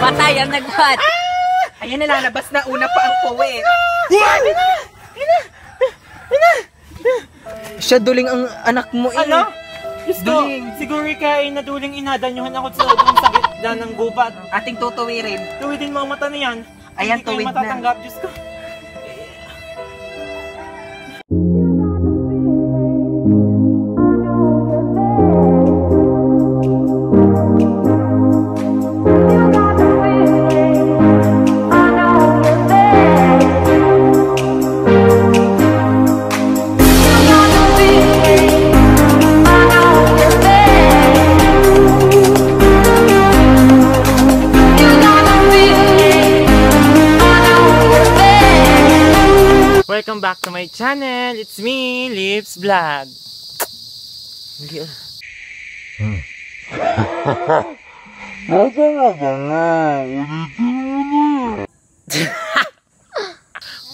Patay ang nagbuhat. Ayan, nalalabas na una pa ang puwet. Siya duling ang anak mo eh. Ano? Gusto, siguro ka ay naduling inadanyuhan ako sa loob ng sakit na ng gubat. Ating tutuwirin. Tuwidin mo ang mata na yan. Ayan, Hindi kayo tuwid na. matatanggap, Diyos ko. Welcome back to my channel. It's me, Lips Vlog.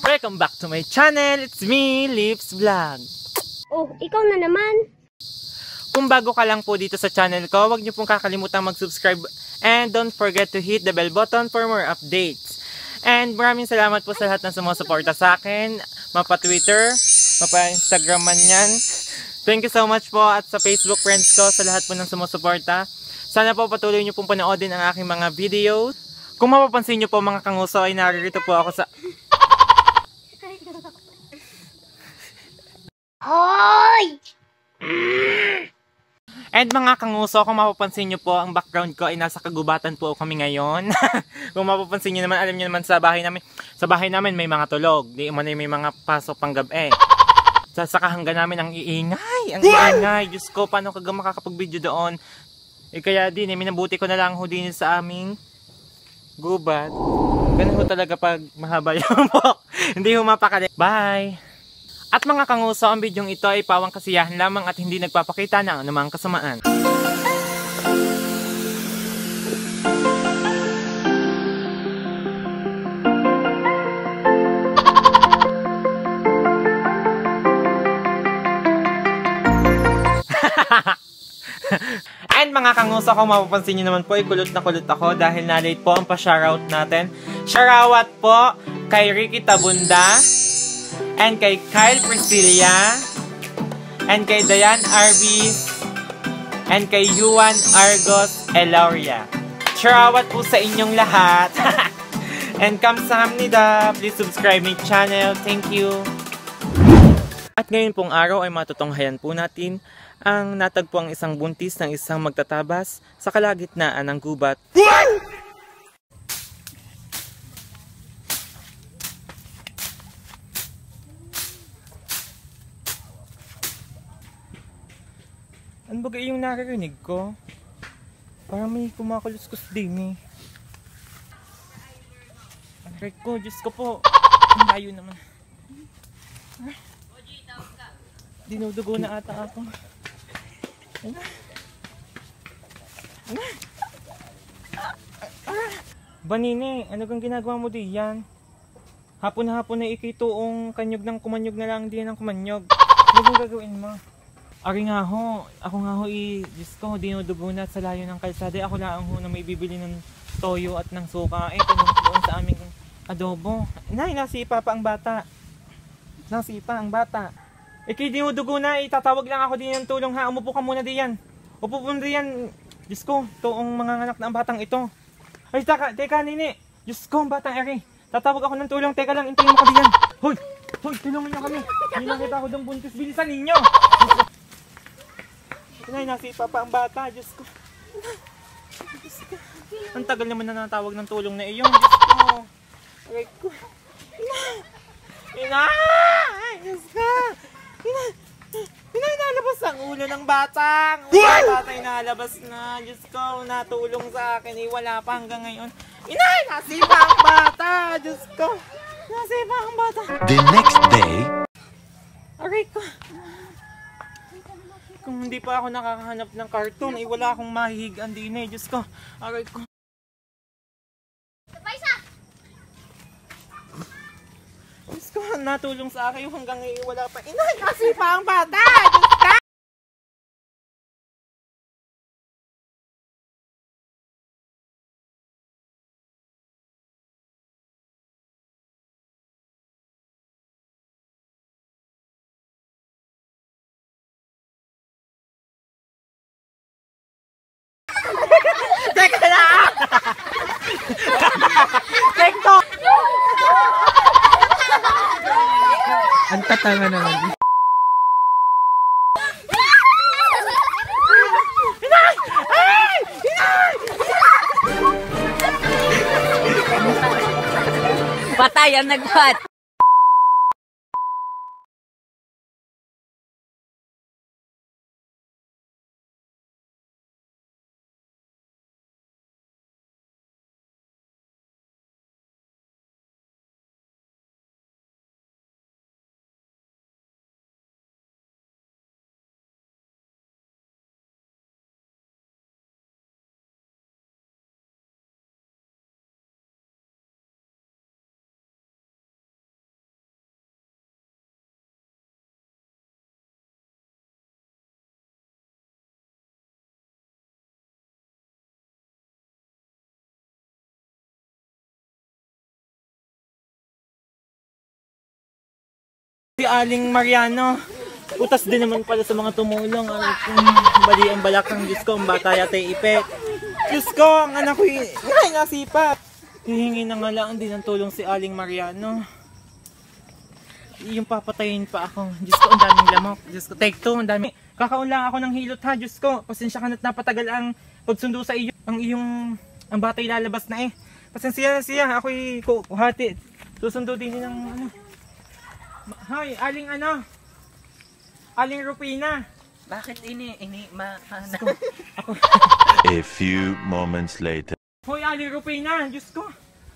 Welcome back to my channel. It's me, Lips Vlog. Oh, ikaw na naman. Kung bago ka lang po dito sa channel ko, huwag niyo pong kakalimutan mag-subscribe and don't forget to hit the bell button for more updates. And maraming salamat po sa lahat ng sumusuporta sa akin, mapa-Twitter, mapa-Instagram man yan. Thank you so much po at sa Facebook friends ko, sa lahat po ng sumusuporta. Sana po patuloy niyo pong panoodin ang aking mga videos. Kung mapapansin niyo po mga kanguso ay naririto po ako sa... Hoy! And mga kanguso, kung mapapansin nyo po, ang background ko ay nasa kagubatan po kami ngayon. Kung mapapansin nyo naman, alam nyo naman sa bahay namin may mga tulog. Di mo na may mga pasok pang gabi. Sa kahangga namin ang iingay. Ang iingay. Diyos ko, paano ka makakapag-video doon? Eh kaya din, minabuti ko na lang ho din sa aming gubat. Ganun ho talaga pag mahaba yung buhok. Hindi ho mapakali. Bye! At mga kanguso, ang bidyong ito ay pawang kasiyahan lamang at hindi nagpapakita ng anumang kasamaan. And mga kanguso, kung mapapansin nyo naman po, ay kulot na kulot ako dahil na-late po ang pa-shoutout natin. Shoutout po kay Ricky Tabunda, and kay Kyle Priscilla, and kay Diane Arbis, and kay Yuan Argos Elauria. Shoutout po sa inyong lahat. And kamsahamnida, please subscribe my channel. Thank you. At ngayon pong araw ay matutunghayan po natin ang natagpuang isang buntis ng isang magtatabas sa kalagitnaan ng gubat. Ano ba yung naririnig ko? Parang may kumakuluskus din eh. Aray ko, Diyos ko po. Ang layo naman. Dinudugo na ata ako. Banine, ano kang ginagawa mo diyan? Hapon-hapon na ikituong kanyog ng kumanyog na lang diyan ng kumanyog. Ano bang gagawin mo? Ari nga ho, ako nga ho Diyos ko, dinudugo na sa layo ng kalsada. Ako lang ho na may bibili ng toyo at ng suka. Eh, tanong doon sa aming adobo. Nay, nasipa pa ang bata. Nasipa ang bata. Eh, kayo dinudugo na, itatawag lang ako din ng tulong ha. Umupo ka muna diyan. Upo po diyan. Diyos ko, toong mga anak na ang batang ito. Ay, teka nini. Diyos ko, ang batang eri. Tatawag ako ng tulong. Teka lang, intayin mo ka diyan. Hoy, tulungan niyo kami. Hindi nakita ko ng buntis. Bilisan ninyo. Nay, nasipa pa ang bata. Diyos ko. Diyos ko. Ang tagal naman na natawag ng tulong na iyon. Diyos ko. Aray ko. Inay! Diyos ko. Inalabas ang ulo ng bata. Ang ulo ng bata inalabas na. Diyos ko, natulong sa akin. Eh, wala pa hanggang ngayon. Inay! Nasipa ang bata. Diyos ko. Nasipa ang bata. The next day. Aray ko. Kung hindi pa ako nakakahanap ng karton, eh wala akong mahihigaan din eh. Diyos ko. Aray ko. Diyos ko, natulong sa akin hanggang ngayon wala pa. Inay, nasipa ang bata! Diyos ko! TikTok! Ang tatanga naman. Patay ang nagpat! Si Aling Mariano, utas din naman pala sa mga tumulong. Bali ang balakang Diyos ko, ang bata yata ipet. Diyos ko, ang anak ko nasipat. Hihingi na nga lang din ng tulong si Aling Mariano. Yung papatayin pa ako. Diyos ko, ang daming lamok. Diyos ko, take two, ang dami. Kakaon lang ako ng hilot ha, Diyos ko. Pasensya ka na't napatagal ang pagsundo sa iyo. Ang bata ilalabas na eh. Pasensya na siya, ako'y kuhati. Susundo din ng ano. Hoy, Aling Aling Rupina. Bakit A few moments later. Hoy, Aling Rupina, Diyos ko.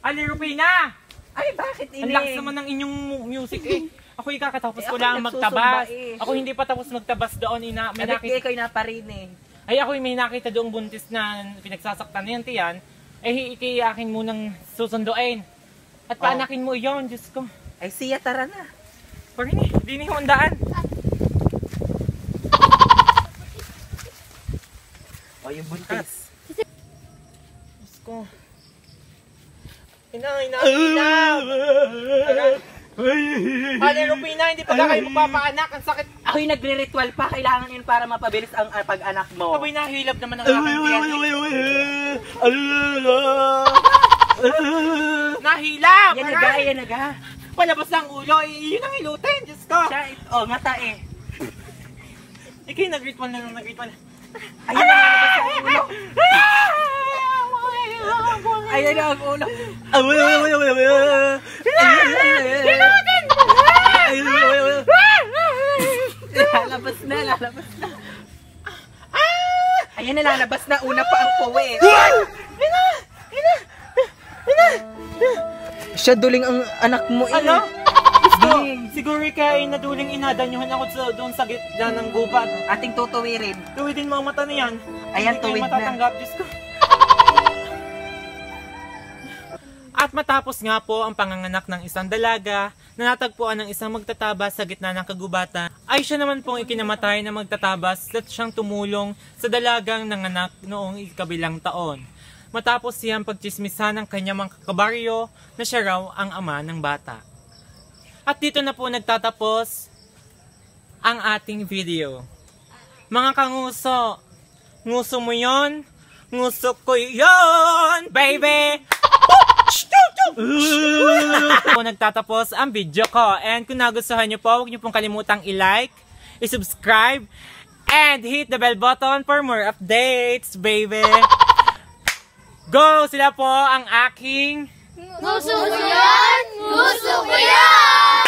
Aling Rupina! Ay, bakit Ang lakas naman ng inyong music eh. Ako kakatapos ko lang magtabas. Ako hindi pa tapos magtabas doon. May nakita kayo naparinig. Ay, ako may nakita doong buntis na pinagsasaktan na yan, tiyan. Eh, ikiyakin mo nang susunduin. At paanakin mo iyon, Diyos ko. Ay, siya, tara na. Parini, di niyo handaan. O, yung buntis. Diyos ko. Ina! Aling Rupina, hindi pa kayo magpapaanak. Ang sakit. Ako'y nagre-ritual pa. Kailangan yun para mapabilis ang pag-anak mo. Ako'y nahilap naman ang aking tiyan. Nahilap! Yan naga. Palabas ng ulo, yun ang ilutin, Diyos ko! Mata eh. Ikay nag-ritual na lang, nag-ritual. Ayan na nalabas ang ulo. Ayan na ang ulo. Lalabas na. Ayan na, lalabas na. Una pa ang puwi. Siya duling ang anak mo eh. Ano? Siguro kaya naduling inadanyuhan ako doon sa gitna ng gubat. Ating tutuwirin. Tuwidin mo ang mata niyan. Ayan, tuwid na. Matatanggap, Diyos ko. At matapos nga po ang panganganak ng isang dalaga na natagpuan ng isang magtatabas sa gitna ng kagubatan, ay siya naman pong ikinamatay na magtatabas at siyang tumulong sa dalagang nanganak noong ikabilang taon. Matapos siyang pagtsismisan ng kanyang mga kabaryo na siya raw ang ama ng bata. At dito na po nagtatapos ang ating video. Mga kanguso, nguso mo yon, nguso ko yon, baby! Po nagtatapos ang video ko. And kung nagustuhan nyo po, huwag nyo pong kalimutang i-like, i-subscribe, and hit the bell button for more updates, baby! Go! Sila po ang aking... Nguso ko yan! Nguso ko yan!